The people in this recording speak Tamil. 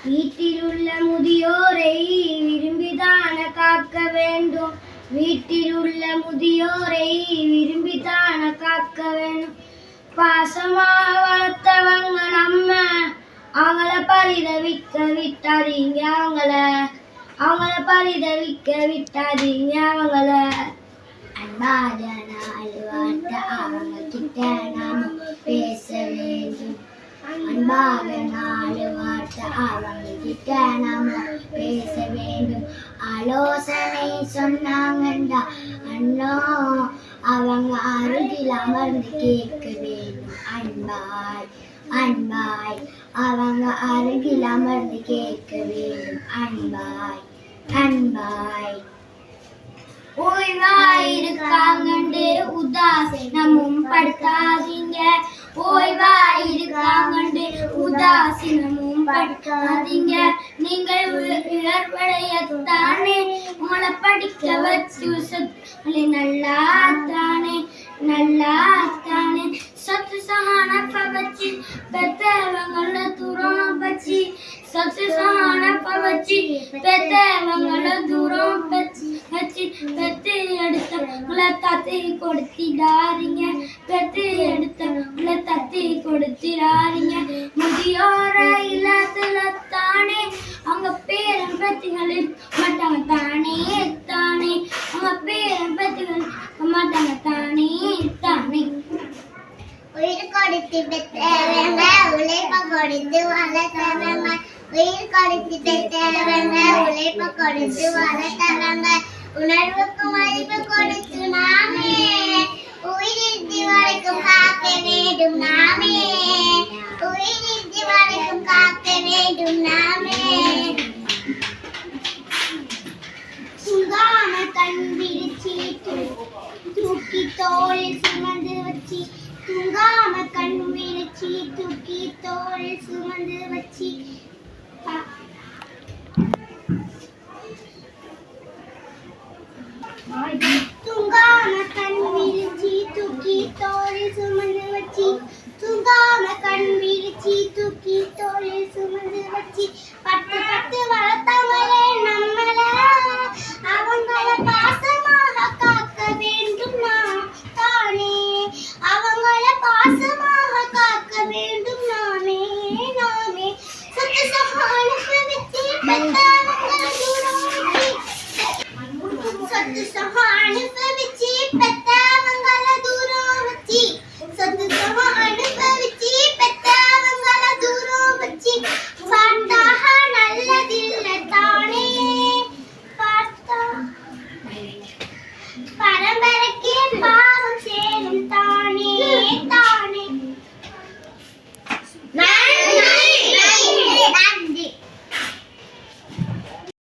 வீட்டில் உள்ள முதியோரை விரும்பிதான காக்க வேண்டும். வீட்டில் உள்ள முதியோரை விரும்பிதான காக்க வேண்டும். பாசமா வளர்த்தவங்க நம்ம, அவங்கள பரிதவிக்க விட்டாதீங்க. அவங்கள பரிதவிக்க விட்டாதீங்க. அவங்கள அன்பாக நாலு வார்த்தை அவங்க கிட்ட நாம பேச வேண்டும். அன்பாக நாலு வார்த்தை அவங்க கிட்ட நாம பேச வேண்டும். ஆலோசனை சொன்னாங்கண்டா அண்ணோ அவங்க அருகில் அமர்ந்து கேட்க வேண்டும். அன்பாய் அன்பாய் அவங்க அருகில் அமர்ந்து கேட்க வேண்டும். அன்பாய் அன்பாய் ஓய்வாயிருக்காங்கண்டு உதாசீனமும் படுத்தாதீங்க. ஓய்வாயிருக்காங்கண்டு உதாசீனமும் படுத்தாதீங்க. நீங்கள் உயர்வடையத்தானே உங்களை படிக்க வச்சு நல்லாத்தானே நல்லாத்தானே சத்து சகான பவச்சி பெத்தவங்கள தூரம் பச்சி சத்து சகான பவச்சி பெத்தவங்கள தூரம் பச்சி வச்சு பெத்து எடுத்த உங்களை தத்தி கொடுத்திடாதீங்க. பெத்து எடுத்த உங்களை தத்தி கொடுத்திடாதீங்க. முதியோர இல்லத்துல தானே அவங்க பேரன் பத்திகள் மாட்டாங்க தானே தானே. அவங்க பேரன் பத்திகள் மாட்டாங்க தானே தானே. உயிர் கொடுத்து பெற்றவங்க உழைப்ப கொடுத்து வளர்த்தவங்க. உயிர் கொடுத்து பெற்றவங்க உழைப்ப கொடுத்து வளர்த்தவங்க. உணர்வுக்கு மதிப்பு கொடுத்து நாமே உயிரின்றி வரைக்கும் காக்க வேண்டும். நாமே உயிரின்றி வரைக்கும் காக்க வேண்டும். நாமே சுங்காம கண் விரிச்சி தூக்கி தோளில் சுமந்து வச்சி. தூங்காம கண் விரிச்சி